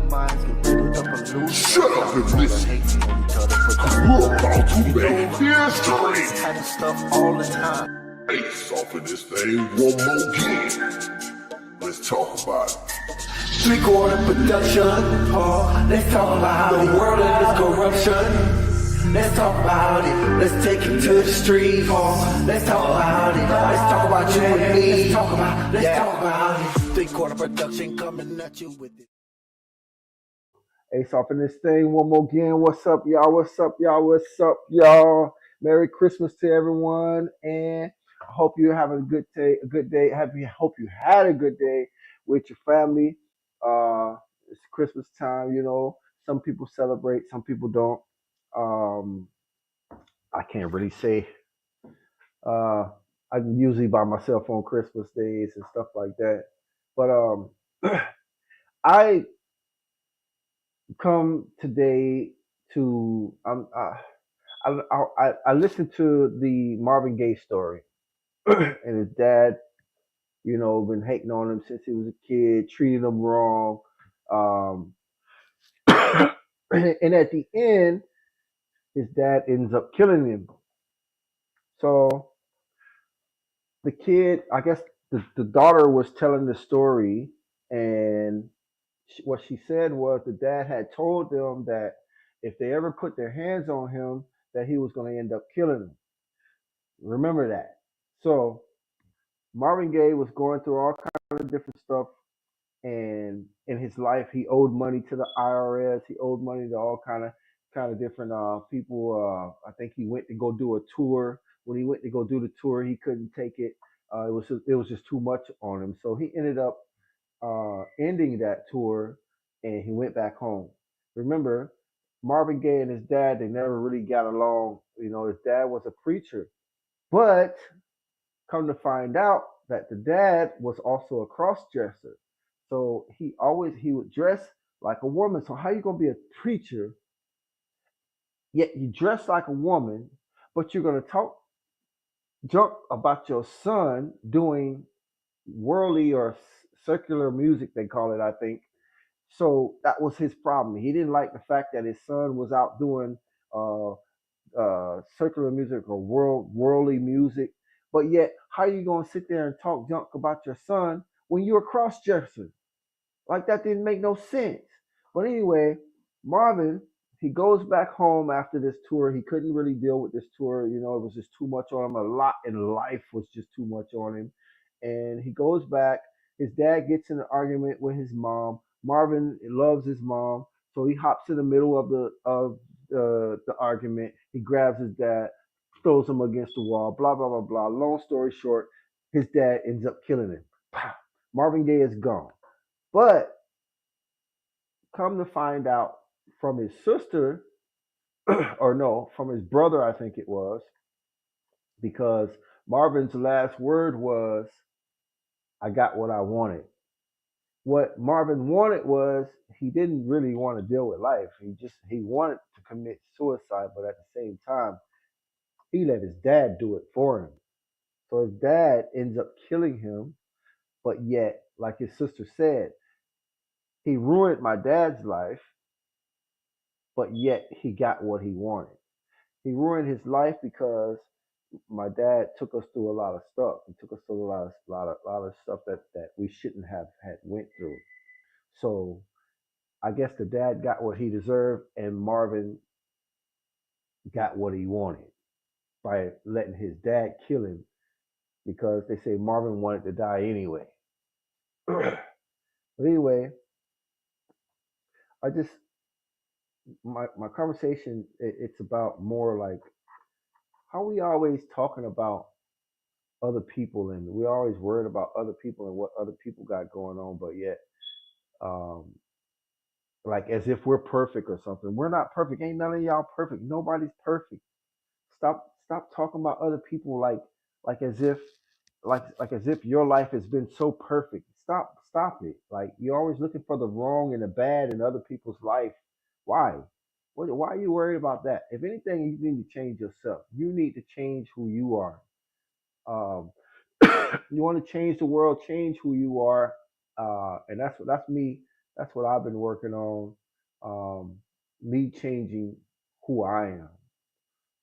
minds get riddled up and loose. Shut up and listen. We're about to make history. Kind of stuff all the time. Face off in this thing one more again. Let's talk about it. Three-quarter production. Oh, let's talk about the world and its corruption. Let's talk about it. Let's take it to the street. Oh, let's talk about it. Let's talk about you and me. Let's talk about it. Three-quarter production coming at you with it. Ace off in this thing one more again. What's up, y'all? What's up, y'all? What's up, y'all? Merry Christmas to everyone, and I hope you're having a good day. Hope you had a good day with your family. It's Christmas time, you know. Some people celebrate, some people don't. Um, I can't really say. Uh, I'm usually by myself on Christmas days and stuff like that. But I come today to I listened to the Marvin Gaye story, and his dad, you know, been hating on him since he was a kid, treating him wrong, um, and at the end, his dad ends up killing him. So the kid, I guess the daughter was telling the story, and what she said was the dad had told them that if they ever put their hands on him, that he was going to end up killing them. Remember that. So Marvin Gaye was going through all kinds of different stuff, and in his life, he owed money to the IRS. He owed money to all kind of different people. I think he went to go do a tour. When he went to go do the tour, he couldn't take it. It was just too much on him. So he ended up ending that tour, and he went back home. Remember, Marvin Gaye and his dad, they never really got along. You know, his dad was a preacher, but come to find out that the dad was also a cross dresser. So he would dress like a woman. So how you gonna be a preacher yet you dress like a woman, but you're gonna talk junk about your son doing worldly or circular music, they call it, I think. So that was his problem. He didn't like the fact that his son was out doing uh, circular music or worldly music. But yet, how you gonna sit there and talk junk about your son when you're a cross dresser? Like that didn't make no sense. But anyway, Marvin, he goes back home after this tour. He couldn't really deal with this tour. You know, it was just too much on him. A lot in life was just too much on him. And he goes back. His dad gets in an argument with his mom. Marvin loves his mom, so he hops in the middle of the argument. He grabs his dad, throws him against the wall. Blah blah blah blah. Long story short, his dad ends up killing him. Pow. Marvin Gaye is gone. But come to find out from his sister, or no, from his brother, I think it was, because Marvin's last word was, I got what I wanted. What Marvin wanted was he didn't really want to deal with life. He wanted to commit suicide, but at the same time, he let his dad do it for him. So his dad ends up killing him, but yet, like his sister said, he ruined my dad's life, but yet he got what he wanted. He ruined his life because my dad took us through a lot of stuff. He took us through a lot of stuff that we shouldn't have had went through. So I guess the dad got what he deserved, and Marvin got what he wanted by letting his dad kill him because they say Marvin wanted to die anyway. But anyway, I just my conversation it's about more like how we always talking about other people, and we always worried about other people and what other people got going on, but yet um like as if we're perfect or something. We're not perfect. Ain't none of y'all perfect. Nobody's perfect. Stop talking about other people like as if like as if your life has been so perfect. Stop it. Like you're always looking for the wrong and the bad in other people's life. Why? Why are you worried about that? If anything, you need to change yourself. You need to change who you are. Um, you want to change the world, change who you are, and that's me. That's what I've been working on. Um, Me changing who I am.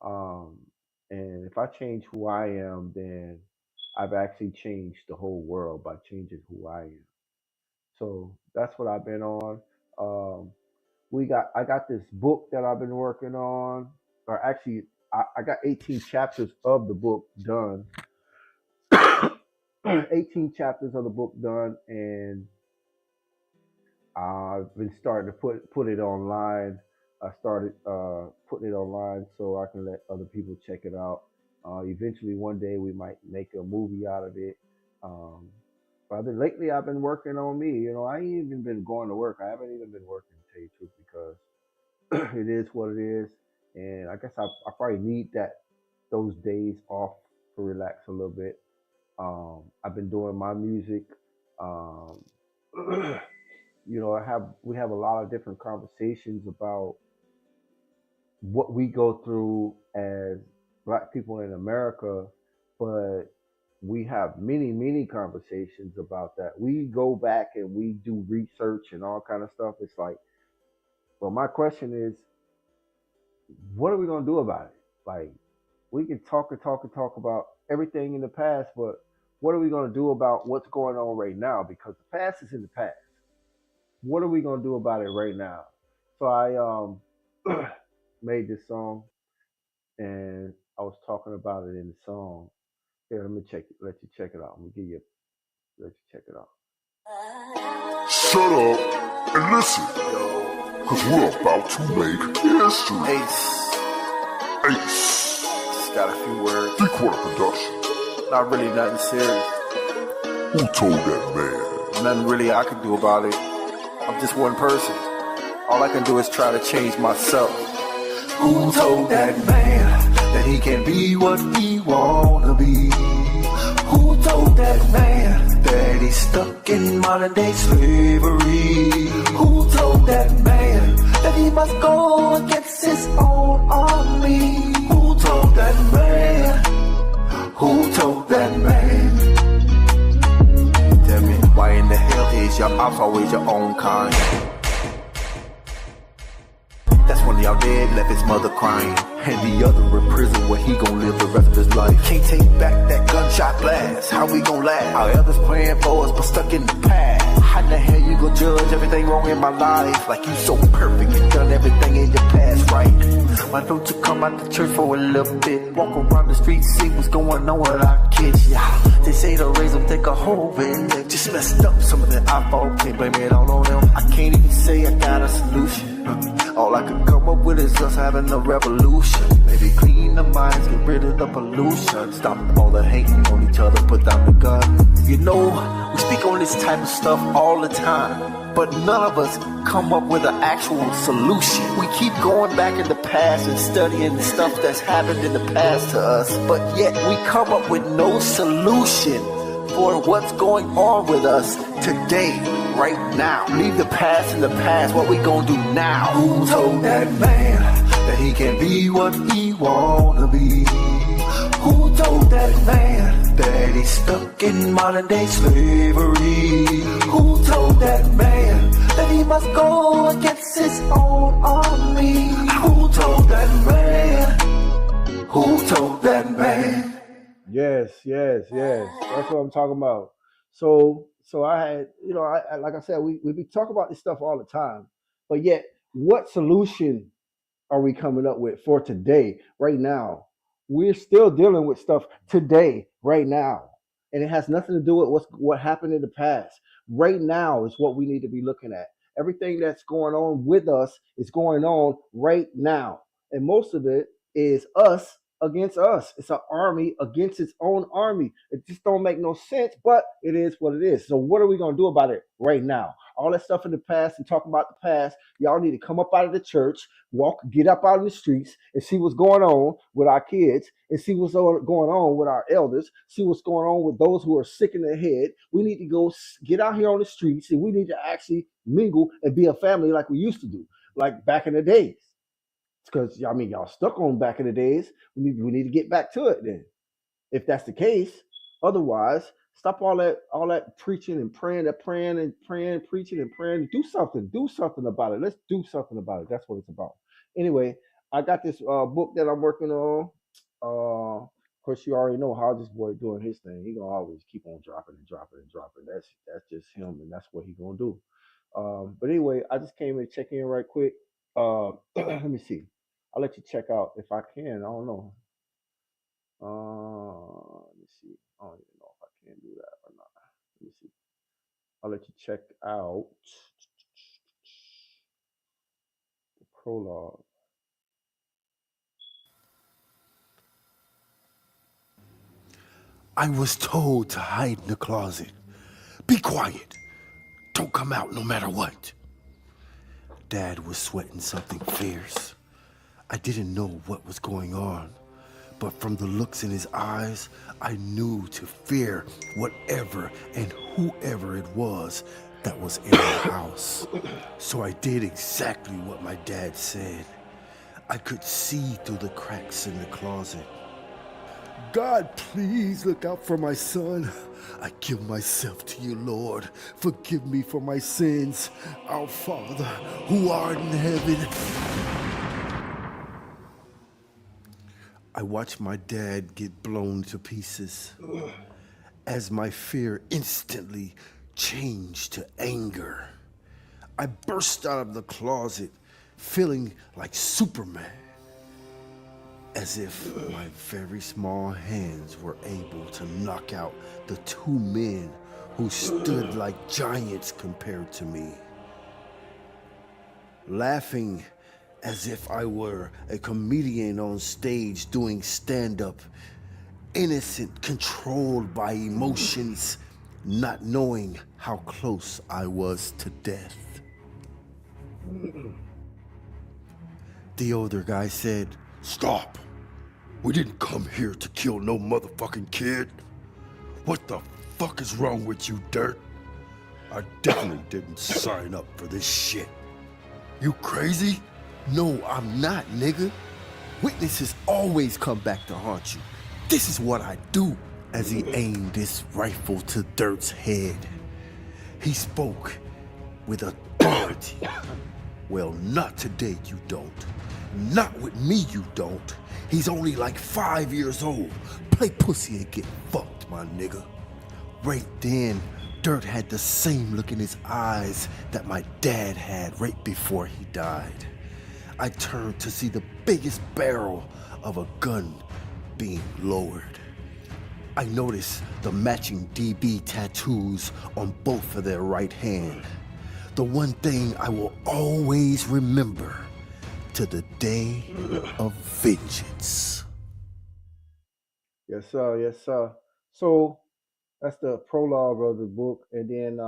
Um, and if I change who I am, then I've actually changed the whole world by changing who I am. So that's what I've been on. Um, I got this book that I've been working on, or actually I got 18 chapters of the book done. 18 chapters of the book done, and I've been starting to put it online. I started putting it online so I can let other people check it out. Eventually, one day we might make a movie out of it. Um, but lately I've been working on me. You know, I ain't even been going to work. I haven't even been working, to tell you the truth, because it is what it is. And I guess I probably need those days off to relax a little bit. I've been doing my music. Um, you know, we have a lot of different conversations about what we go through as Black people in America, but we have many conversations about that. We go back and we do research and all kind of stuff. It's like, well, my question is, what are we gonna do about it? Like, we can talk and talk and talk about everything in the past, but what are we gonna do about what's going on right now? Because the past is in the past. What are we gonna do about it right now? So I made this song, and I was talking about it in the song. Here, let you check it out. Let you check it out. Shut up and listen, cause we're about to make history. Ace, Ace, just got a few words. 3/4 production. Not really nothing serious. Who told that man? Nothing really I can do about it. I'm just one person. All I can do is try to change myself. Who told that man that he can be what he wanna be? Who told that man that he's stuck in modern day slavery? Who told that man that he must go against his own army? Who told that man? Who told that man? Tell me, why in the hell is your ops always your own kind? That's one of y'all dead, left his mother crying. And the other in prison where he gon' live the rest of his life. Can't take back that gunshot blast. How we gon' laugh? Our elders praying for us, but stuck in the past. How the hell you gon' judge everything wrong in my life? Like you so perfect and done everything in your past right. Why don't you come out the church for a little bit? Walk around the street, see what's going on with our kids. Yeah, they say the raise them, take a whole bit. Just messed up some of the iPhone, can't blame it all on them. I can't even say I got a solution. All I could come up with is us having a revolution. Maybe clean the minds, get rid of the pollution. Stop all the hating on each other, put down the gun. You know, we speak on this type of stuff all the time, but none of us come up with an actual solution. We keep going back in the past and studying the stuff that's happened in the past to us, but yet we come up with no solution for what's going on with us today, right now. Leave the past in the past, what we gonna do now? Who told that man that he can be what he wanna be? Who told that man that he's stuck in modern day slavery? Who told that man that he must go against his own army? Who told that man? Who told that man? Yes. That's what I'm talking about. So I had, you know, I like I said, we be talking about this stuff all the time, but yet, what solution are we coming up with for today, right now? We're still dealing with stuff today, right now, and it has nothing to do with what happened in the past. Right now is what we need to be looking at. Everything that's going on with us is going on right now, and most of it is us against us. It's an army against its own army. It just don't make no sense, but it is what it is. So what are we gonna do about it right now? All that stuff in the past and talking about the past, y'all need to come up out of the church, get up out in the streets and see what's going on with our kids and see what's going on with our elders, see what's going on with those who are sick in their head. We need to go get out here on the streets and we need to actually mingle and be a family like we used to do, like back in the days. Because I mean, y'all stuck on back in the days. We need to get back to it then, if that's the case. Otherwise, Stop all that preaching and praying, preaching and praying. Do something about it. Let's do something about it. That's what it's about. Anyway, I got this book that I'm working on. Of course, you already know how this boy doing his thing. He gonna always keep on dropping and dropping and dropping. That's just him, and that's what he gonna do. But anyway, I just came in to check in right quick. Let me see. I'll let you check out if I can. I don't know. Let me see. I don't even know if I can do that or not. Let me see. I'll let you check out the prologue. I was told to hide in the closet. Be quiet. Don't come out no matter what. Dad was sweating something fierce. I didn't know what was going on, but from the looks in his eyes, I knew to fear whatever and whoever it was that was in the house. So I did exactly what my dad said. I could see through the cracks in the closet. God, please look out for my son. I give myself to you, Lord. Forgive me for my sins. Our Father, who art in heaven. I watched my dad get blown to pieces as my fear instantly changed to anger. I burst out of the closet feeling like Superman, as if my very small hands were able to knock out the two men who stood like giants compared to me. Laughing as if I were a comedian on stage doing stand-up, innocent, controlled by emotions, not knowing how close I was to death. The older guy said, "Stop. We didn't come here to kill no motherfucking kid. What the fuck is wrong with you, Dirt? I definitely didn't sign up for this shit. You crazy? No, I'm not, nigga. Witnesses always come back to haunt you. This is what I do." As he aimed his rifle to Dirt's head, he spoke with authority. "Well, not today, you don't. Not with me, you don't. He's only like 5 years old. Play pussy and get fucked, my nigga." Right then, Dirt had the same look in his eyes that my dad had right before he died. I turned to see the biggest barrel of a gun being lowered. I noticed the matching DB tattoos on both of their right hand. The one thing I will always remember to the day of vengeance. Yes, sir. Yes, sir. So that's the prologue of the book, and then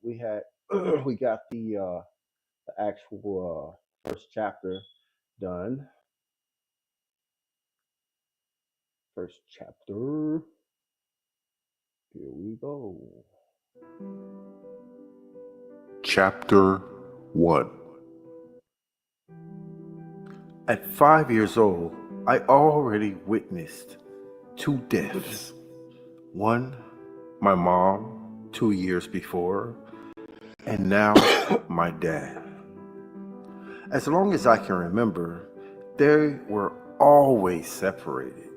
we had we got the actual first chapter done. First chapter. Here we go. Chapter 1. At 5 years old, I already witnessed 2 deaths. One, my mom, 2 years before, and now my dad. As long as I can remember, they were always separated.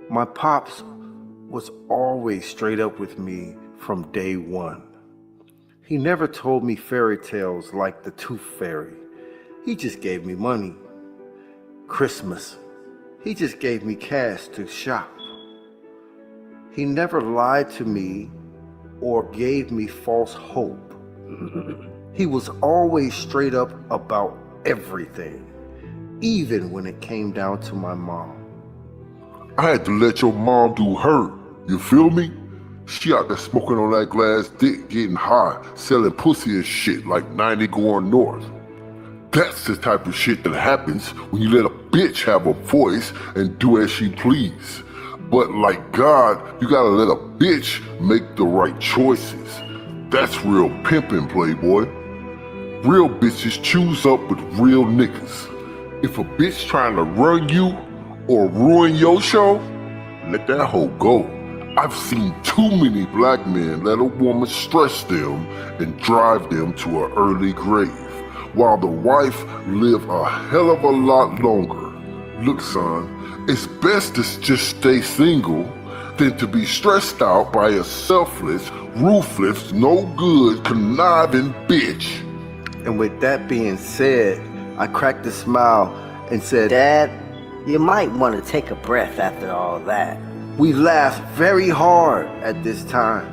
My pops was always straight up with me from day one. He never told me fairy tales like the Tooth Fairy. He just gave me money. Christmas, he just gave me cash to shop. He never lied to me or gave me false hope. He was always straight up about everything, even when it came down to my mom. I had to let your mom do her, you feel me? She out there smoking on that glass dick, getting high, selling pussy and shit like 90 going north. That's the type of shit that happens when you let a bitch have a voice and do as she please. But like God, you gotta let a bitch make the right choices. That's real pimpin', playboy. Real bitches choose up with real niggas. If a bitch trying to run you or ruin your show, let that hoe go. I've seen too many black men let a woman stress them and drive them to an early grave, while the wife live a hell of a lot longer. Look, son, it's best to just stay single than to be stressed out by a selfless, ruthless, no good, conniving bitch. And with that being said, I cracked a smile and said, Dad, you might want to take a breath after all that. We laughed very hard at this time.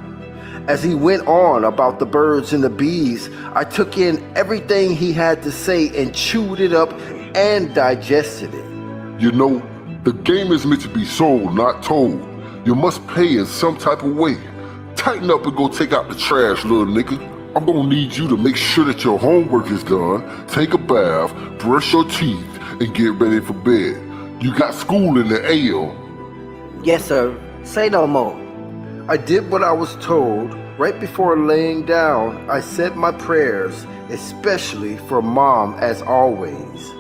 As he went on about the birds and the bees, I took in everything he had to say and chewed it up and digested it. You know, the game is meant to be sold, not told. You must pay in some type of way. Tighten up and go take out the trash, little nigga. I'm gonna need you to make sure that your homework is done, take a bath, brush your teeth, and get ready for bed. You got school in the AM. Yes, sir. Say no more. I did what I was told. Right before laying down, I said my prayers, especially for Mom, as always.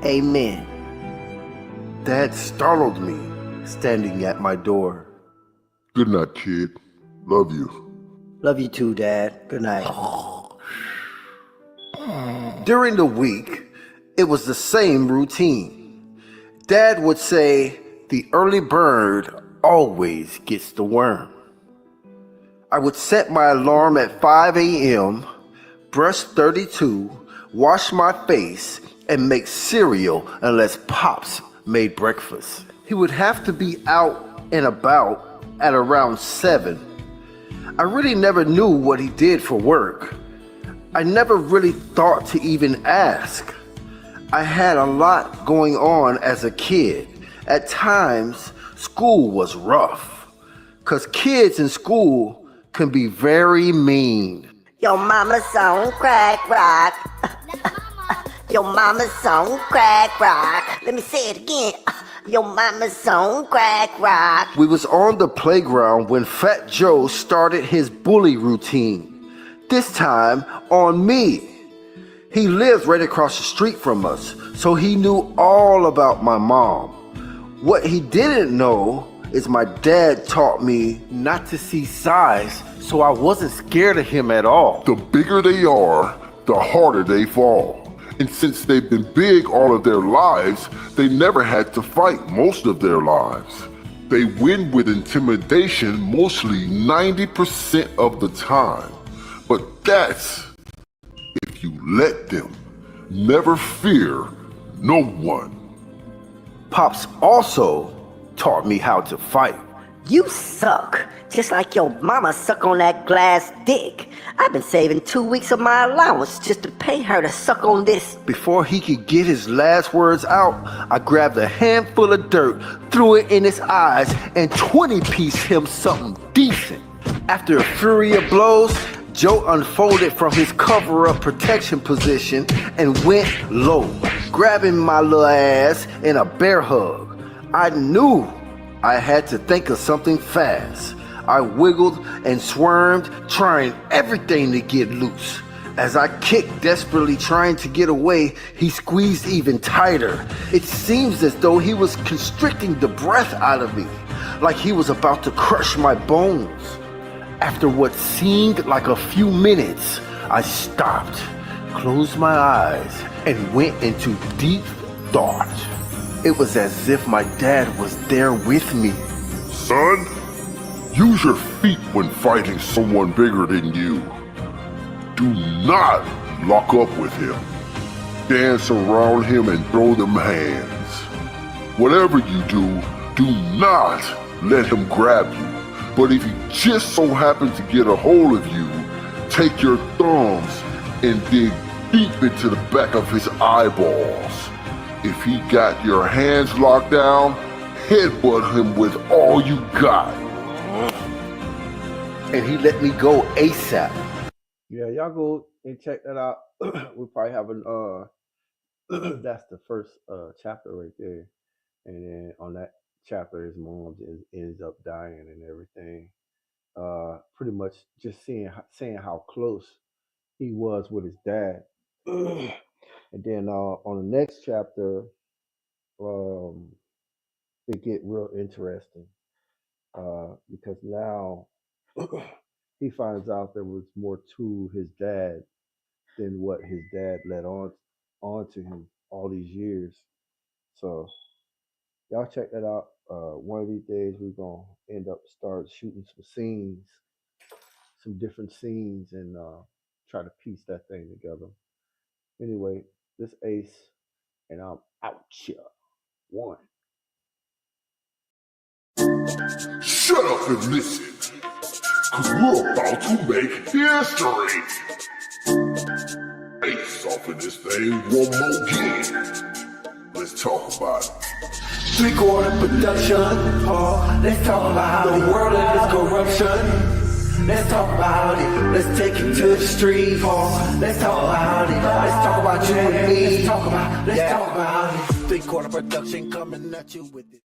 Amen. Dad startled me, standing at my door. Good night, kid. Love you. Love you too, Dad. Good night. During the week, it was the same routine. Dad would say, the early bird always gets the worm. I would set my alarm at 5 a.m., brush 32, wash my face, and make cereal unless Pops made breakfast. He would have to be out and about at around 7. I really never knew what he did for work. I never really thought to even ask. I had a lot going on as a kid. At times, school was rough, 'cause kids in school can be very mean. Your mama's on crack rock. Your mama's on crack rock. Let me say it again. Your mama's on crack rock. We was on the playground when Fat Joe started his bully routine. This time on me. He lives right across the street from us, so he knew all about my mom. What he didn't know is my dad taught me not to see size, so I wasn't scared of him at all. The bigger they are, the harder they fall. And since they've been big all of their lives, they never had to fight most of their lives. They win with intimidation mostly 90% of the time. But that's if you let them. Never fear no one. Pops also taught me how to fight. You suck, just like your mama suck on that glass dick. I've been saving 2 weeks of my allowance just to pay her to suck on this. Before he could get his last words out, I grabbed a handful of dirt, threw it in his eyes, and 20-pieced him something decent. After a flurry of blows, Joe unfolded from his cover-up protection position and went low, grabbing my little ass in a bear hug. I knew I had to think of something fast. I wiggled and squirmed, trying everything to get loose. As I kicked desperately trying to get away, he squeezed even tighter. It seems as though he was constricting the breath out of me, like he was about to crush my bones. After what seemed like a few minutes, I stopped, closed my eyes, and went into deep thought. It was as if my dad was there with me. Son, use your feet when fighting someone bigger than you. Do not lock up with him. Dance around him and throw them hands. Whatever you do, do not let him grab you. But if he just so happens to get a hold of you, take your thumbs and dig deep into the back of his eyeballs. If he got your hands locked down, headbutt him with all you got. And he let me go ASAP. Yeah, y'all go and check that out. We'll probably have an that's the first chapter right there. And then on that chapter his mom ends up dying and everything. Pretty much just saying how close he was with his dad. And then on the next chapter, it get real interesting. because now he finds out there was more to his dad than what his dad let on to him all these years. So y'all check that out. One of these days we're gonna end up start shooting some scenes, some different scenes, and try to piece that thing together. Anyway, this Ace, and I'm out here. One. Shut up and listen, cause we're about to make history. Ace off of this thing one more again. Let's talk about it. 3/4 production. Oh, let's talk about the world and its corruption. Let's talk about it. Let's take it to the street. Oh, let's talk about it. Let's talk about you and me. Let's talk about it. 3/4 production coming at you with it.